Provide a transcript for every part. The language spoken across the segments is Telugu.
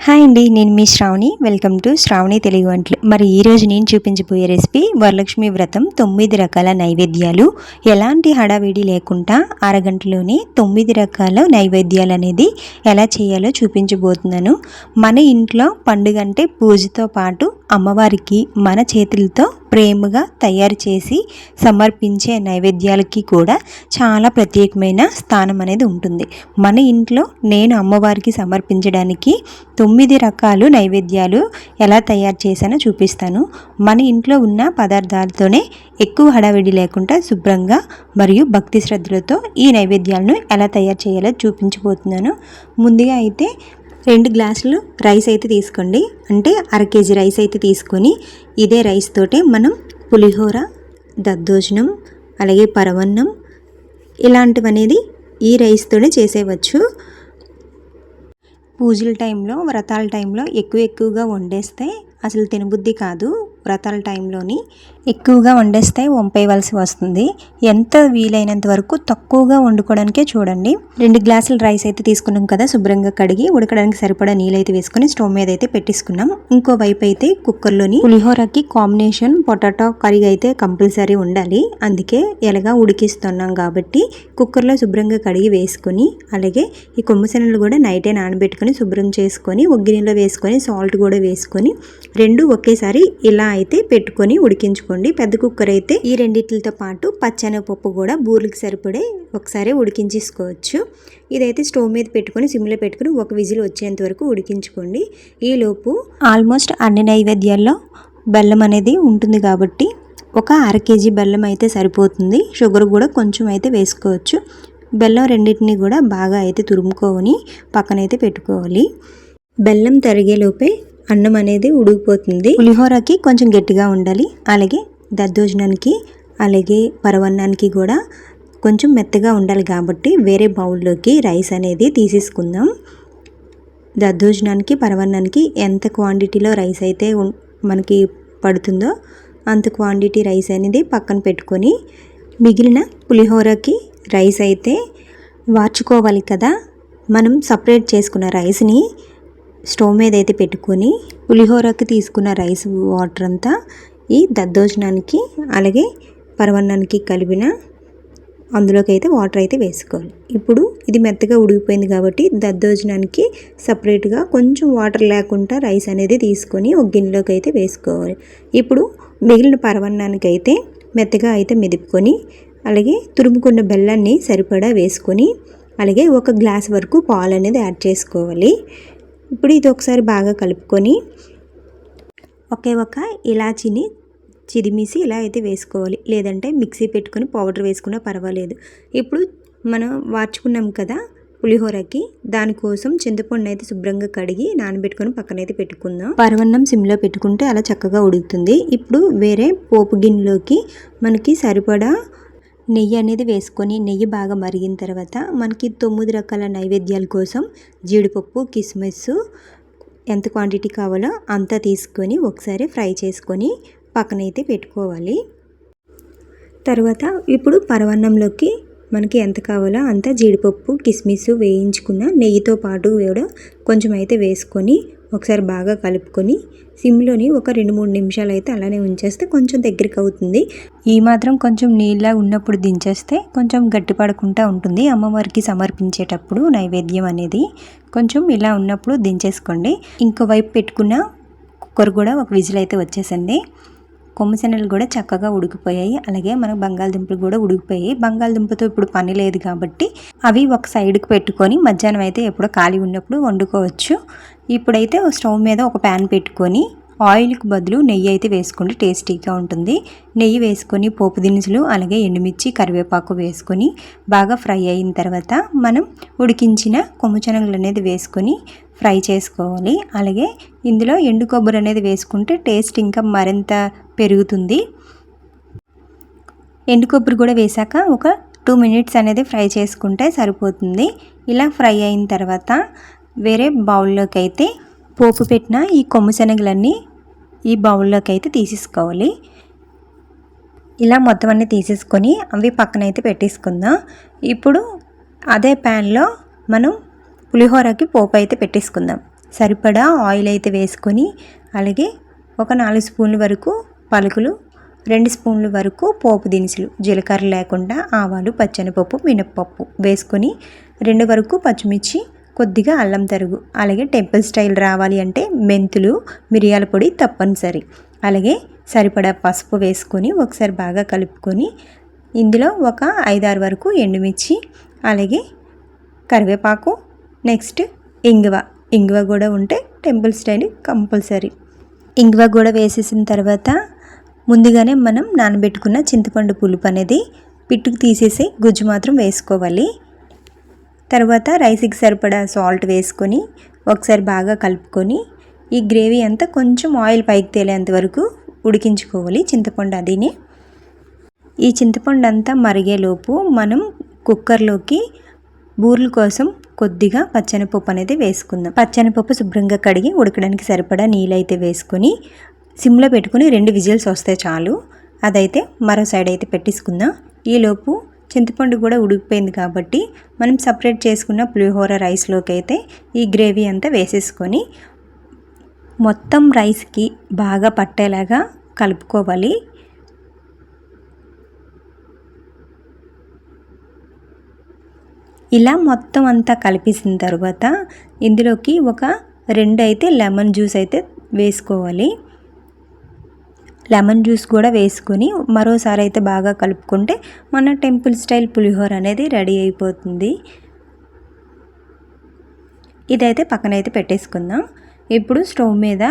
హాయ్ అండి, నేను మీ శ్రావణి. వెల్కమ్ టు శ్రావణి తెలుగు వంటలు. మరి ఈరోజు నేను చూపించబోయే రెసిపీ వరలక్ష్మి వ్రతం 9 రకాల నైవేద్యాలు. ఎలాంటి హడావిడి లేకుండా అరగంటలోనే 9 రకాల నైవేద్యాలు అనేది ఎలా చేయాలో చూపించబోతున్నాను. మన ఇంట్లో పండుగ అంటే పూజతో పాటు అమ్మవారికి మన చేతులతో ప్రేమగా తయారు చేసి సమర్పించే నైవేద్యాలకి కూడా చాలా ప్రత్యేకమైన స్థానం అనేది ఉంటుంది. మన ఇంట్లో నేను అమ్మవారికి సమర్పించడానికి 9 రకాలు నైవేద్యాలు ఎలా తయారు చేశానో చూపిస్తాను. మన ఇంట్లో ఉన్న పదార్థాలతోనే ఎక్కువ హడావిడి లేకుండా శుభ్రంగా మరియు భక్తి శ్రద్ధలతో ఈ నైవేద్యాలను ఎలా తయారు చేయాలో చూపించబోతున్నాను. ముందుగా అయితే 2 గ్లాసులు రైస్ అయితే తీసుకోండి. అంటే అర కేజీ రైస్ అయితే తీసుకొని ఇదే రైస్ తోటే మనం పులిహోర, దద్దోజనం, అలాగే పరవన్నం ఇలాంటివనేది ఈ రైస్తోనే చేసేవచ్చు. పూజల టైంలో, వ్రతాల టైంలో ఎక్కువగా వండేస్తే అసలు తినబుద్ధి కాదు. వ్రతాల టైంలోని ఎక్కువగా వండేస్తే వంపేయవలసి వస్తుంది. ఎంత వీలైనంత వరకు తక్కువగా వండుకోవడానికే చూడండి. 2 గ్లాసుల రైస్ అయితే తీసుకున్నాం కదా, శుభ్రంగా కడిగి ఉడకడానికి సరిపడా నీళ్ళు అయితే వేసుకొని స్టవ్ మీద అయితే పెట్టేసుకున్నాం. ఇంకో వైపు అయితే కుక్కర్లోని పులిహోరకి కాంబినేషన్ పొటాటో కర్రీ అయితే కంపల్సరీ ఉండాలి. అందుకే ఎలాగా ఉడికిస్తున్నాం కాబట్టి కుక్కర్లో శుభ్రంగా కడిగి వేసుకొని, అలాగే ఈ కొమ్ము శనగలు కూడా నైటే నానబెట్టుకొని శుభ్రం చేసుకొని ఒక గిన్నెలో వేసుకొని సాల్ట్ కూడా వేసుకొని 2 ఒకేసారి ఇలా అయితే పెట్టుకొని ఉడికించుకోండి. పెద్ద కుక్కర్ అయితే ఈ రెండిట్లతో పాటు పచ్చెనగపప్పు కూడా బూరెలకు సరిపడే ఒకసారి ఉడికించేసుకోవచ్చు. ఇదైతే స్టవ్ మీద పెట్టుకొని సిమ్లో పెట్టుకొని ఒక విజిల్ వచ్చేంత వరకు ఉడికించుకోండి. ఈలోపు ఆల్మోస్ట్ అన్ని నైవేద్యాల్లో బెల్లం అనేది ఉంటుంది కాబట్టి ఒక అర కేజీ బెల్లం అయితే సరిపోతుంది. షుగర్ కూడా కొంచెం అయితే వేసుకోవచ్చు. బెల్లం రెండింటిని కూడా బాగా అయితే తురుముకొని పక్కనైతే పెట్టుకోవాలి. బెల్లం తరిగేలోపే అన్నం అనేది ఉడికిపోతుంది. పులిహోరకి కొంచెం గట్టిగా ఉండాలి. అలాగే దద్దోజనానికి అలాగే పరవన్నానికి కూడా కొంచెం మెత్తగా ఉండాలి కాబట్టి వేరే బౌల్లోకి రైస్ అనేది తీసేసుకుందాం. దద్దోజనానికి పరవన్నానికి ఎంత క్వాంటిటీలో రైస్ అయితే మనకి పడుతుందో అంత క్వాంటిటీ రైస్ అనేది పక్కన పెట్టుకొని మిగిలిన పులిహోరకి రైస్ అయితే వార్చుకోవాలి కదా. మనం సపరేట్ చేసుకున్న రైస్ని స్టవ్ మీద అయితే పెట్టుకొని పులిహోరకి తీసుకున్న రైస్ వాటర్ అంతా ఈ దద్దోజనానికి అలాగే పరవన్నానికి కలిపిన అందులోకి అయితే వాటర్ అయితే వేసుకోవాలి. ఇప్పుడు ఇది మెత్తగా ఉడికిపోయింది కాబట్టి దద్దోజనానికి సపరేట్గా కొంచెం వాటర్ లేకుండా రైస్ అనేది తీసుకొని ఒక గిన్నెలోకి అయితే వేసుకోవాలి. ఇప్పుడు మిగిలిన పరవన్నానికి అయితే మెత్తగా అయితే మెదుపుకొని అలాగే తురుముకున్న బెల్లాన్ని సరిపడా వేసుకొని అలాగే 1 గ్లాస్ వరకు పాలు అనేది యాడ్ చేసుకోవాలి. ఇప్పుడు ఇది ఒకసారి బాగా కలుపుకొని ఒక ఇలాచీని చిదిమేసి ఇలా అయితే వేసుకోవాలి. లేదంటే మిక్సీ పెట్టుకొని పౌడర్ వేసుకున్నా పర్వాలేదు. ఇప్పుడు మనం వార్చుకున్నాం కదా పులిహోరకి, దానికోసం చింతపండు అయితే శుభ్రంగా కడిగి నానబెట్టుకొని పక్కనైతే పెట్టుకుందాం. పరవన్నం సిమ్లో పెట్టుకుంటే అలా చక్కగా ఉడుకుతుంది. ఇప్పుడు వేరే పోపు గిన్నెలోకి మనకి సరిపడా నెయ్యి అనేది వేసుకొని నెయ్యి బాగా మరిగిన తర్వాత మనకి 9 రకాల నైవేద్యాల కోసం జీడిపప్పు, కిస్మిస్ ఎంత క్వాంటిటీ కావాలో అంతా తీసుకొని ఒకసారి ఫ్రై చేసుకొని పక్కనైతే పెట్టుకోవాలి. తర్వాత ఇప్పుడు పరవన్నంలోకి మనకి ఎంత కావాలో అంత జీడిపప్పు, కిస్మిస్ వేయించుకున్న నెయ్యితో పాటు కూడా కొంచెం అయితే వేసుకొని ఒకసారి బాగా కలుపుకొని సిమ్లోని ఒక 2-3 నిమిషాలు అయితే అలానే ఉంచేస్తే కొంచెం దగ్గరికి అవుతుంది. ఈ మాత్రం కొంచెం నీళ్ళ ఉన్నప్పుడు దించేస్తే కొంచెం గట్టిపడకుండా ఉంటుంది. అమ్మవారికి సమర్పించేటప్పుడు నైవేద్యం అనేది కొంచెం ఇలా ఉన్నప్పుడు దించేసుకోండి. ఇంకోవైపు పెట్టుకున్న కుక్కర్ కూడా ఒక విజిల్ అయితే వచ్చేసింది. కొమ్మిశనగలు కూడా చక్కగా ఉడికిపోయాయి. అలాగే మనకు బంగాళదుంపలు కూడా ఉడికిపోయాయి. బంగాళదుంపతో ఇప్పుడు పని లేదు కాబట్టి అవి ఒక సైడ్కి పెట్టుకొని మధ్యాహ్నం అయితే ఎప్పుడో ఖాళీ ఉన్నప్పుడు వండుకోవచ్చు. ఇప్పుడైతే స్టవ్ మీద ఒక ప్యాన్ పెట్టుకొని ఆయిల్కి బదులు నెయ్యి అయితే వేసుకోండి, టేస్టీగా ఉంటుంది. నెయ్యి వేసుకొని పోపు దినుసులు అలాగే ఎండుమిర్చి, కరివేపాకు వేసుకొని బాగా ఫ్రై అయిన తర్వాత మనం ఉడికించిన కొమ్ముశనగలు అనేది వేసుకొని ఫ్రై చేసుకోవాలి. అలాగే ఇందులో ఎండు కొబ్బరి అనేది వేసుకుంటే టేస్ట్ ఇంకా మరింత పెరుగుతుంది. ఎండు కొబ్బరి కూడా వేసాక ఒక 2 మినిట్స్ అనేది ఫ్రై చేసుకుంటే సరిపోతుంది. ఇలా ఫ్రై అయిన తర్వాత వేరే బౌల్లోకి అయితే పోపు పెట్టిన ఈ కొమ్ము శనగలన్నీ ఈ బౌల్లోకి అయితే తీసేసుకోవాలి. ఇలా మొత్తం అన్నీ తీసేసుకొని అవి పక్కనైతే పెట్టేసుకుందాం. ఇప్పుడు అదే ప్యాన్లో మనం పులిహోరకి పోపు అయితే పెట్టేసుకుందాం. సరిపడా ఆయిల్ అయితే వేసుకొని అలాగే ఒక 4 స్పూన్ల వరకు పలుకులు, 2 స్పూన్ల వరకు పోపు దినుసులు, జీలకర్ర లేకుండా ఆవాలు, పచ్చెనపప్పు, మినప్పప్పు వేసుకొని 2 వరకు పచ్చిమిర్చి, కొద్దిగా అల్లం తరుగు, అలాగే టెంపుల్ స్టైల్ రావాలి అంటే మెంతులు, మిరియాల పొడి తప్పనిసరి, అలాగే సరిపడా పసుపు వేసుకొని ఒకసారి బాగా కలుపుకొని ఇందులో ఒక 5-6 వరకు ఎండుమిర్చి, అలాగే కరివేపాకు, నెక్స్ట్ ఇంగువ కూడా ఉంటే టెంపుల్ స్టైల్ కంపల్సరీ. ఇంగువ కూడా వేసేసిన తర్వాత ముందుగానే మనం నానబెట్టుకున్న చింతపండు పులుపు అనేది పిట్టుకు తీసేసి గుజ్జు మాత్రం వేసుకోవాలి. తర్వాత రైస్కి సరిపడా సాల్ట్ వేసుకొని ఒకసారి బాగా కలుపుకొని ఈ గ్రేవీ అంతా కొంచెం ఆయిల్ పైకి తేలేంత వరకు ఉడికించుకోవాలి చింతపండు అదిని. ఈ చింతపండు అంతా మరిగేలోపు మనం కుక్కర్లోకి బూరెల కోసం కొద్దిగా పచ్చెనపప్పు అనేది వేసుకుందాం. పచ్చెనపప్పు శుభ్రంగా కడిగి ఉడకడానికి సరిపడా నీళ్ళైతే వేసుకొని సిమ్లో పెట్టుకుని 2 విజిల్స్ వస్తే చాలు. అదైతే మరో సైడ్ అయితే పెట్టేసుకుందాం. ఈలోపు చింతపండు కూడా ఉడికిపోయింది కాబట్టి మనం సపరేట్ చేసుకున్న పులిహోర రైస్లోకి అయితే ఈ గ్రేవీ అంతా వేసేసుకొని మొత్తం రైస్కి బాగా పట్టేలాగా కలుపుకోవాలి. ఇలా మొత్తం అంతా కలిపేసిన తర్వాత ఇందులోకి ఒక 2 అయితే లెమన్ జ్యూస్ అయితే వేసుకోవాలి. లెమన్ జ్యూస్ కూడా వేసుకొని మరోసారి అయితే బాగా కలుపుకుంటే మన టెంపుల్ స్టైల్ పులిహోర అనేది రెడీ అయిపోతుంది. ఇదైతే పక్కనైతే పెట్టేసుకుందాం. ఇప్పుడు స్టవ్ మీద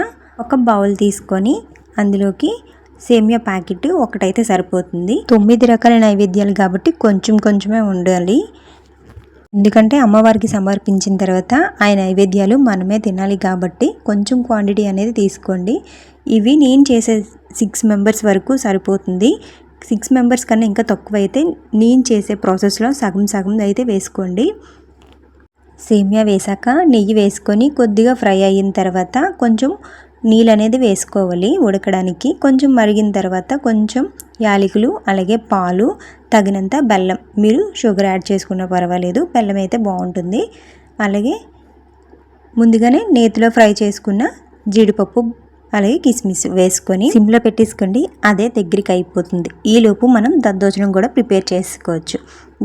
ఒక బౌల్ తీసుకొని అందులోకి సేమియా ప్యాకెట్ ఒకటైతే సరిపోతుంది. 9 రకాల నైవేద్యాలు కాబట్టి కొంచెమే ఉండాలి. ఎందుకంటే అమ్మవారికి సమర్పించిన తర్వాత ఆ నైవేద్యాలు మనమే తినాలి కాబట్టి కొంచెం క్వాంటిటీ అనేది తీసుకోండి. ఇవి నేను చేసే 6 మెంబర్స్ వరకు సరిపోతుంది. 6 మెంబర్స్ కన్నా ఇంకా తక్కువ అయితే నేను చేసే ప్రాసెస్లో సగం అయితే వేసుకోండి. సేమియా వేసాక నెయ్యి వేసుకొని కొద్దిగా ఫ్రై అయిన తర్వాత కొంచెం నీళ్ళు అనేది వేసుకోవాలి ఉడకడానికి. కొంచెం మరిగిన తర్వాత కొంచెం యాలకులు, అలాగే పాలు, తగినంత బెల్లం, మీరు షుగర్ యాడ్ చేసుకున్నా పర్వాలేదు, బెల్లం అయితే బాగుంటుంది. అలాగే ముందుగానే నేతిలో ఫ్రై చేసుకున్న జీడిపప్పు, అలాగే కిస్మిస్ వేసుకొని సిమ్లో పెట్టేసుకోండి. అదే దగ్గరికి అయిపోతుంది. ఈలోపు మనం దద్దోజనం కూడా ప్రిపేర్ చేసుకోవచ్చు.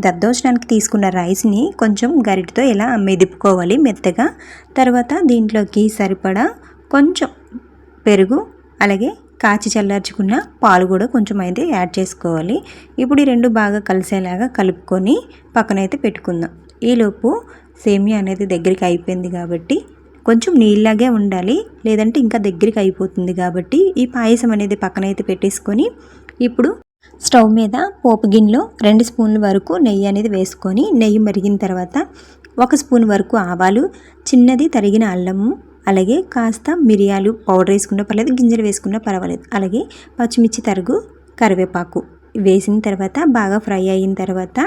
దద్దోజనానికి తీసుకున్న రైస్ని కొంచెం గరిటతో ఇలా మెదుపుకోవాలి మెత్తగా. తర్వాత దీంట్లోకి సరిపడా కొంచెం పెరుగు, అలాగే కాచి చల్లార్చుకున్న పాలు కూడా కొంచెం అయితే యాడ్ చేసుకోవాలి. ఇప్పుడు ఈ 2 బాగా కలిసేలాగా కలుపుకొని పక్కనైతే పెట్టుకుందాం. ఈలోపు సేమియా అనేది దగ్గరికి అయిపోయింది కాబట్టి కొంచెం నీళ్ళలాగే ఉండాలి, లేదంటే ఇంకా దగ్గరికి అయిపోతుంది కాబట్టి ఈ పాయసం అనేది పక్కనైతే పెట్టేసుకొని ఇప్పుడు స్టవ్ మీద పోపు గిన్నెలో 2 స్పూన్ల వరకు నెయ్యి అనేది వేసుకొని నెయ్యి మరిగిన తర్వాత 1 స్పూన్ వరకు ఆవాలు, చిన్నది తరిగిన అల్లము, అలాగే కాస్త మిరియాలు పౌడర్ వేసుకున్నా పర్లేదు, గింజలు వేసుకున్నా పర్వాలేదు, అలాగే పచ్చిమిర్చి తరుగు, కరివేపాకు వేసిన తర్వాత బాగా ఫ్రై అయిన తర్వాత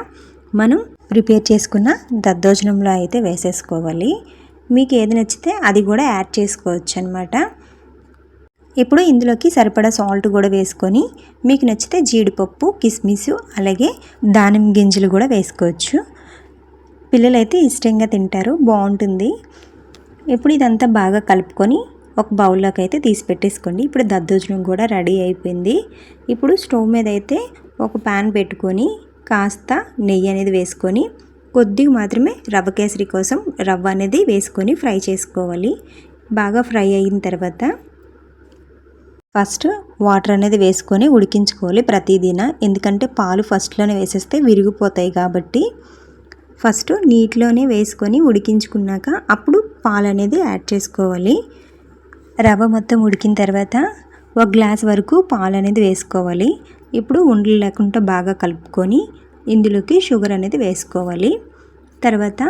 మనం ప్రిపేర్ చేసుకున్న దద్దోజనంలో అయితే వేసేసుకోవాలి. మీకు ఏది నచ్చితే అది కూడా యాడ్ చేసుకోవచ్చు అన్నమాట. ఇప్పుడు ఇందులోకి సరిపడా సాల్ట్ కూడా వేసుకొని మీకు నచ్చితే జీడిపప్పు, కిస్మిస్, అలాగే దానిమ్మ గింజలు కూడా వేసుకోవచ్చు. పిల్లలైతే ఇష్టంగా తింటారు, బాగుంటుంది. ఇప్పుడు ఇదంతా బాగా కలుపుకొని ఒక బౌల్లోకి అయితే తీసి పెట్టేసుకోండి. ఇప్పుడు దద్దోజనం కూడా రెడీ అయిపోయింది. ఇప్పుడు స్టవ్ మీద అయితే ఒక ప్యాన్ పెట్టుకొని కాస్త నెయ్యి అనేది వేసుకొని కొద్దిగా మాత్రమే రవ్వ కేసరి కోసం రవ్వ అనేది వేసుకొని ఫ్రై చేసుకోవాలి. బాగా ఫ్రై అయిన తర్వాత ఫస్ట్ వాటర్ అనేది వేసుకొని ఉడికించుకోవాలి ప్రతిదిన. ఎందుకంటే పాలు ఫస్ట్లోనే వేసేస్తే విరిగిపోతాయి కాబట్టి ఫస్ట్ నీటిలోనే వేసుకొని ఉడికించుకున్నాక అప్పుడు పాలు అనేది యాడ్ చేసుకోవాలి. రవ్వ మొత్తం ఉడికిన తర్వాత 1 గ్లాస్ వరకు పాలు అనేది వేసుకోవాలి. ఇప్పుడు ఉండలు లేకుండా బాగా కలుపుకొని ఇందులోకి షుగర్ అనేది వేసుకోవాలి. తర్వాత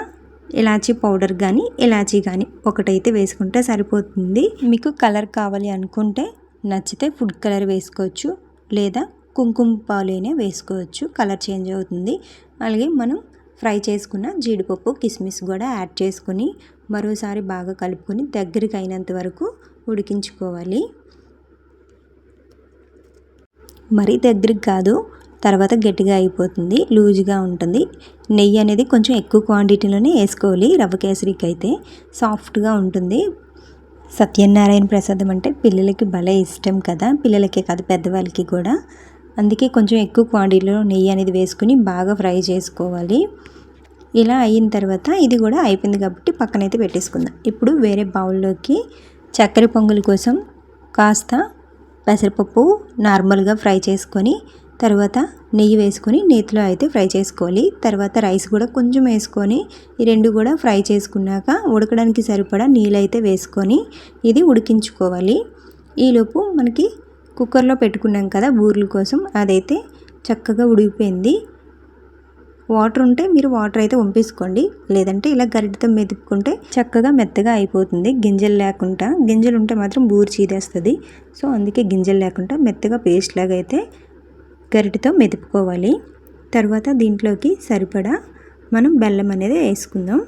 ఇలాచీ పౌడర్ కానీ ఇలాచీ కానీ ఒకటైతే వేసుకుంటే సరిపోతుంది. మీకు కలర్ కావాలి అనుకుంటే నచ్చితే ఫుడ్ కలర్ వేసుకోవచ్చు, లేదా కుంకుమ పాలైనా వేసుకోవచ్చు, కలర్ చేంజ్ అవుతుంది. అలాగే మనం ఫ్రై చేసుకున్న జీడిపప్పు, కిస్మిస్ కూడా యాడ్ చేసుకొని మరోసారి బాగా కలుపుకొని దగ్గరికి అయినంత వరకు ఉడికించుకోవాలి. మరీ దగ్గరికి కాదు, తర్వాత గట్టిగా అయిపోతుంది, లూజ్గా ఉంటుంది. నెయ్యి అనేది కొంచెం ఎక్కువ క్వాంటిటీలోనే వేసుకోవాలి. రవ్వ కేసరికి అయితే సాఫ్ట్గా ఉంటుంది, సత్యనారాయణ ప్రసాదం అంటే పిల్లలకి భలే ఇష్టం కదా, పిల్లలకే కాదు పెద్దవాళ్ళకి కూడా. అందుకే కొంచెం ఎక్కువ క్వాంటిటీలో నెయ్యి అనేది వేసుకుని బాగా ఫ్రై చేసుకోవాలి. ఇలా అయిన తర్వాత ఇది కూడా అయిపోయింది కాబట్టి పక్కనైతే పెట్టేసుకుందాం. ఇప్పుడు వేరే బౌల్లోకి చక్కెర పొంగల్ కోసం కాస్త పెసరపప్పు నార్మల్గా ఫ్రై చేసుకొని తర్వాత నెయ్యి వేసుకొని నేతిలో అయితే ఫ్రై చేసుకోవాలి. తర్వాత రైస్ కూడా కొంచెం వేసుకొని ఈ రెండు కూడా ఫ్రై చేసుకున్నాక ఉడకడానికి సరిపడా నీళ్ళు అయితే వేసుకొని ఇది ఉడికించుకోవాలి. ఈలోపు మనకి కుక్కర్లో పెట్టుకున్నాం కదా బూరెల కోసం, అదైతే చక్కగా ఉడికిపోయింది. వాటర్ ఉంటే మీరు వాటర్ అయితే వంపేసుకోండి, లేదంటే ఇలా గరిటెతో మెదుపుకుంటే చక్కగా మెత్తగా అయిపోతుంది. గింజలు లేకుండా, గింజలు ఉంటే మాత్రం బూరు చీదేస్తుంది. సో అందుకే గింజలు లేకుండా మెత్తగా పేస్ట్ లాగా అయితే గరిటెతో మెదుపుకోవాలి. తర్వాత దీంట్లోకి సరిపడా మనం బెల్లం అనేది వేసుకుందాం.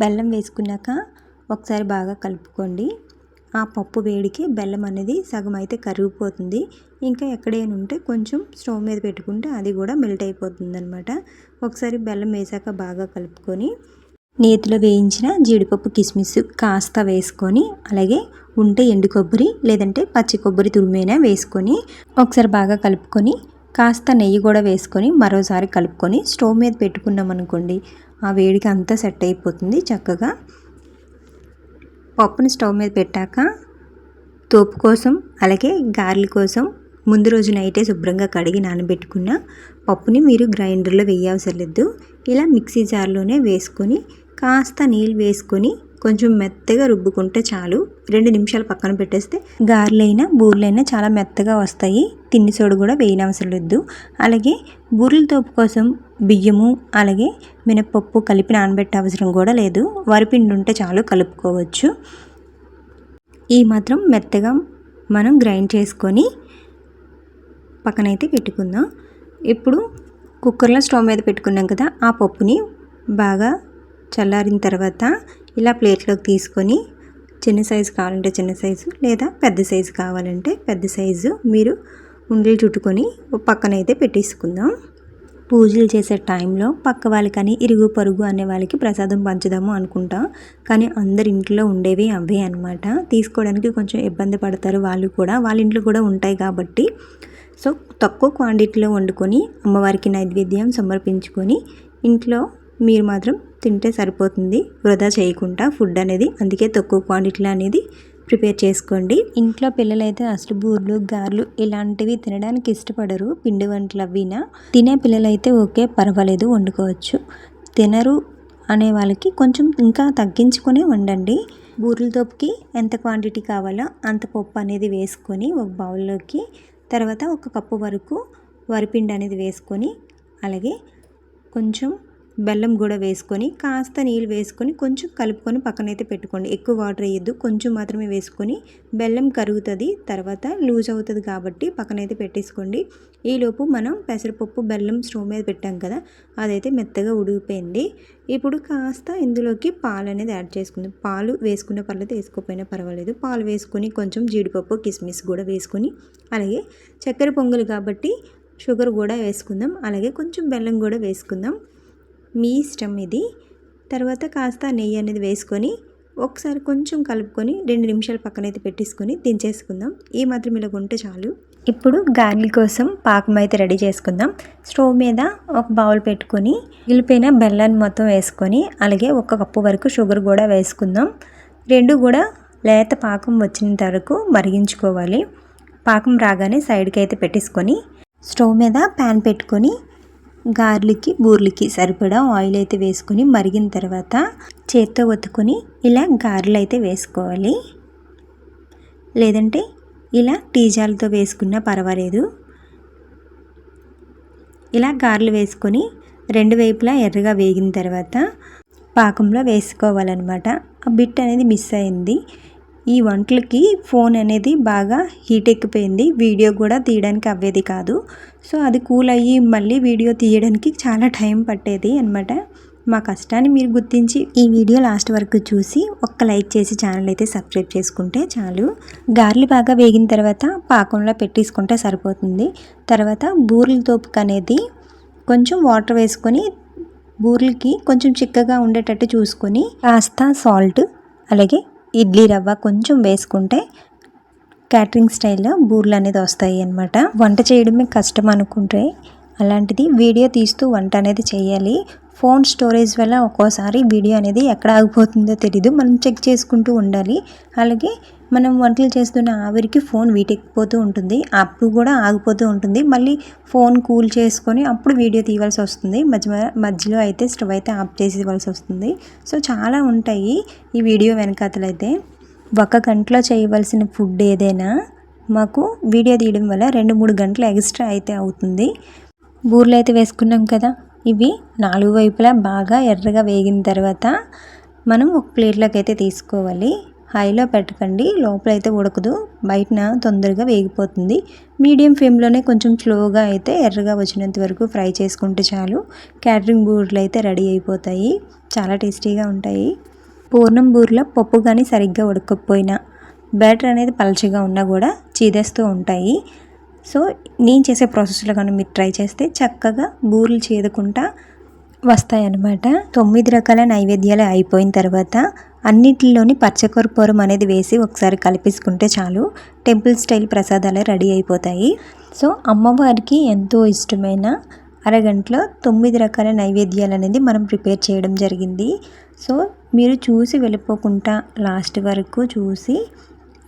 బెల్లం వేసుకున్నాక ఒకసారి బాగా కలుపుకోండి. ఆ పప్పు వేడికి బెల్లం అనేది సగం అయితే కరిగిపోతుంది. ఇంకా ఎక్కడైనా ఉంటే కొంచెం స్టవ్ మీద పెట్టుకుంటే అది కూడా మెల్ట్ అయిపోతుంది అనమాట. ఒకసారి బెల్లం వేసాక బాగా కలుపుకొని నేతిలో వేయించిన జీడిపప్పు కిస్మిస్ కాస్త వేసుకొని, అలాగే ఉంటే ఎండు కొబ్బరి లేదంటే పచ్చి కొబ్బరి తురిమైనా వేసుకొని ఒకసారి బాగా కలుపుకొని కాస్త నెయ్యి కూడా వేసుకొని మరోసారి కలుపుకొని స్టవ్ మీద పెట్టుకున్నాం అనుకోండి, ఆ వేడికి అంతా సెట్ అయిపోతుంది చక్కగా. పప్పుని స్టవ్ మీద పెట్టాక తోపు కోసం అలాగే గారెల కోసం ముందు రోజు నైటే శుభ్రంగా కడిగి నానబెట్టుకున్న పప్పుని మీరు గ్రైండర్లో వేయవసరం లేదు. ఇలా మిక్సీ జార్లోనే వేసుకొని కాస్త నీళ్ళు వేసుకొని కొంచెం మెత్తగా రుబ్బుకుంటే చాలు. 2 నిమిషాలు పక్కన పెట్టేస్తే గారెలైనా బూరెలైనా చాలా మెత్తగా వస్తాయి. తిన్ని సోడు కూడా వేయనవసరం లేదు. అలాగే బూరెల తోపు కోసం బియ్యము అలాగే మినపప్పు కలిపి నానబెట్టే అవసరం కూడా లేదు. వరిపిండి ఉంటే చాలు, కలుపుకోవచ్చు. ఈ మాత్రం మెత్తగా మనం గ్రైండ్ చేసుకొని పక్కనైతే పెట్టుకుందాం. ఇప్పుడు కుక్కర్లో స్టవ్ మీద పెట్టుకున్నాం కదా, ఆ పప్పుని బాగా చల్లారిన తర్వాత ఇలా ప్లేట్లోకి తీసుకొని చిన్న సైజు కావాలంటే చిన్న సైజు లేదా పెద్ద సైజు కావాలంటే పెద్ద సైజు మీరు ఉండలు చుట్టుకొని పక్కనైతే పెట్టేసుకుందాం. పూజలు చేసే టైంలో పక్క వాళ్ళకని ఇరుగు పొరుగు అనే వాళ్ళకి ప్రసాదం పంచుదాము అనుకుంటాం, కానీ అందరి ఇంట్లో ఉండేవి అవే అనమాట. తీసుకోవడానికి కొంచెం ఇబ్బంది పడతారు వాళ్ళు కూడా, వాళ్ళ ఇంట్లో కూడా ఉంటాయి కాబట్టి. సో తక్కువ క్వాంటిటీలో వండుకొని అమ్మవారికి నైవేద్యం సమర్పించుకొని ఇంట్లో మీరు మాత్రం తింటే సరిపోతుంది, వృధా చేయకుండా ఫుడ్ అనేది. అందుకే తక్కువ క్వాంటిటీలో అనేది ప్రిపేర్ చేసుకోండి. ఇంట్లో పిల్లలైతే అసలు బూర్లు గారెలు ఇలాంటివి తినడానికి ఇష్టపడరు, పిండి వంటలు అవినా. తినే పిల్లలైతే ఓకే పర్వాలేదు వండుకోవచ్చు, తినరు అనే వాళ్ళకి కొంచెం ఇంకా తగ్గించుకొని వండండి. బూరెల తోపుకి ఎంత క్వాంటిటీ కావాలో అంత పప్పు అనేది వేసుకొని ఒక బౌల్లోకి, తర్వాత 1 కప్పు వరకు వరిపిండి అనేది వేసుకొని అలాగే కొంచెం బెల్లం కూడా వేసుకొని కాస్త నీళ్ళు వేసుకొని కొంచెం కలుపుకొని పక్కనైతే పెట్టుకోండి. ఎక్కువ వాటర్ వేయద్దు, కొంచెం మాత్రమే వేసుకొని. బెల్లం కరుగుతుంది, తర్వాత లూజ్ అవుతుంది కాబట్టి పక్కనైతే పెట్టేసుకోండి. ఈలోపు మనం పెసరపప్పు బెల్లం స్టవ్ మీద పెట్టాం కదా, అదైతే మెత్తగా ఉడికిపోయింది. ఇప్పుడు కాస్త ఇందులోకి పాలు అనేది యాడ్ చేసుకుందాం. పాలు వేసుకున్న పర్లేదు, వేసుకోకపోయినా పర్వాలేదు. పాలు వేసుకొని కొంచెం జీడిపప్పు కిస్మిస్ కూడా వేసుకొని అలాగే చక్కెర పొంగల్ కాబట్టి షుగర్ కూడా వేసుకుందాం, అలాగే కొంచెం బెల్లం కూడా వేసుకుందాం, మీ ఇష్టం ఇది. తర్వాత కాస్త నెయ్యి అనేది వేసుకొని ఒకసారి కొంచెం కలుపుకొని 2 నిమిషాలు పక్కనైతే పెట్టేసుకొని దించేసుకుందాం. ఈ మాత్రం ఇలా ఉంటే చాలు. ఇప్పుడు గారెల కోసం పాకం అయితే రెడీ చేసుకుందాం. స్టవ్ మీద ఒక బౌల్ పెట్టుకొని మిగిలిపోయిన బెల్లాన్ని మొత్తం వేసుకొని అలాగే 1 కప్పు వరకు షుగర్ కూడా వేసుకుందాం. 2 కూడా లేత పాకం వచ్చినంత వరకు మరిగించుకోవాలి. పాకం రాగానే సైడ్కి అయితే పెట్టేసుకొని స్టవ్ మీద ప్యాన్ పెట్టుకొని గారెలకి బూర్లకి సరిపడా ఆయిల్ అయితే వేసుకొని మరిగిన తర్వాత చేత్తో ఒత్తుకొని ఇలా గారెలు అయితే వేసుకోవాలి, లేదంటే ఇలా టీజాలతో వేసుకున్నా పర్వాలేదు. ఇలా గారెలు వేసుకొని 2 వైపులా ఎర్రగా వేగిన తర్వాత పాకంలో వేసుకోవాలన్నమాట. ఆ బిట్ అనేది మిస్ అయింది. ఈ వంటలకి ఫోన్ అనేది బాగా హీట్ ఎక్కిపోయింది, వీడియో కూడా తీయడానికి అవ్వేది కాదు. సో అది కూల్ అయ్యి మళ్ళీ వీడియో తీయడానికి చాలా టైం పట్టేది అనమాట. మా కష్టాన్ని మీరు గుర్తించి ఈ వీడియో లాస్ట్ వరకు చూసి ఒక్క లైక్ చేసి ఛానల్ అయితే సబ్స్క్రైబ్ చేసుకుంటే చాలు. గారెలు బాగా వేగిన తర్వాత పాకంలో పెట్టేసుకుంటే సరిపోతుంది. తర్వాత బూరెల తోపుకు అనేది కొంచెం వాటర్ వేసుకొని బూరెలకి కొంచెం చిక్కగా ఉండేటట్టు చూసుకొని కాస్త సాల్ట్ అలాగే ఇడ్లీ రవ్వ కొంచెం వేసుకుంటే క్యాటరింగ్ స్టైల్లో బూరెలు అనేది వస్తాయి అన్నమాట. వంట చేయడమే కష్టం అనుకుంటే అలాంటిది వీడియో తీస్తూ వంట అనేది చేయాలి. ఫోన్ స్టోరేజ్ వల్ల ఒక్కోసారి వీడియో అనేది ఎక్కడ ఆగిపోతుందో తెలీదు. మనం చెక్ చేసుకుంటూ ఉండాలి. అలాగే మనం వంటలు చేస్తున్న ఆవిరికి ఫోన్ వీటెక్కిపోతూ ఉంటుంది. అప్పుడు కూడా ఆగిపోతూ ఉంటుంది. మళ్ళీ ఫోన్ కూల్ చేసుకొని అప్పుడు వీడియో తీయవలసి వస్తుంది. మధ్యలో అయితే స్టవ్ అయితే ఆఫ్ చేసి ఇవ్వాల్సి వస్తుంది. సో చాలా ఉంటాయి ఈ వీడియో వెనకాతలైతే. 1 గంటలో చేయవలసిన ఫుడ్ ఏదైనా మాకు వీడియో తీయడం వల్ల 2-3 గంటలు ఎక్స్ట్రా అయితే అవుతుంది. బూరెలు అయితే వేసుకున్నాం కదా, ఇవి 4 వైపులా బాగా ఎర్రగా వేగిన తర్వాత మనం ఒక ప్లేట్లోకి అయితే తీసుకోవాలి. హైలో పెట్టకండి, లోపలైతే ఉడకదు, బయటన తొందరగా వేగిపోతుంది. మీడియం ఫ్లేమ్లోనే కొంచెం స్లోగా అయితే ఎర్రగా వచ్చినంత వరకు ఫ్రై చేసుకుంటే చాలు. క్యాటరింగ్ బూరెలు అయితే రెడీ అయిపోతాయి. చాలా టేస్టీగా ఉంటాయి. పూర్ణం బూరెలో పప్పు కానీ సరిగ్గా ఉడకపోయినా, బ్యాటర్ అనేది పలచగా ఉన్నా కూడా చీదేస్తూ ఉంటాయి. సో నేను చేసే ప్రాసెస్లో కానీ మీరు ట్రై చేస్తే చక్కగా బూరెలు చేదుకుంటా వస్తాయన్నమాట. 9 రకాల నైవేద్యాలు అయిపోయిన తర్వాత అన్నిటిలోని పచ్చకర్పూరం అనేది వేసి ఒకసారి కలిపేసుకుంటే చాలు. టెంపుల్ స్టైల్ ప్రసాదాలు రెడీ అయిపోతాయి. సో అమ్మవారికి ఎంతో ఇష్టమైన అరగంటలో 9 రకాల నైవేద్యాలు అనేది మనం ప్రిపేర్ చేయడం జరిగింది. సో మీరు చూసి వెళ్ళిపోకుండా లాస్ట్ వరకు చూసి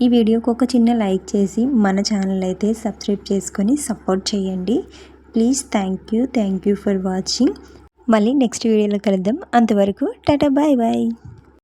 ఈ వీడియోకి ఒక చిన్న లైక్ చేసి మన ఛానల్ అయితే సబ్స్క్రైబ్ చేసుకొని సపోర్ట్ చేయండి please. Thank you for watching. మళ్ళీ నెక్స్ట్ వీడియోలో కలుద్దాం. అంతవరకు టాటా బాయ్ బాయ్.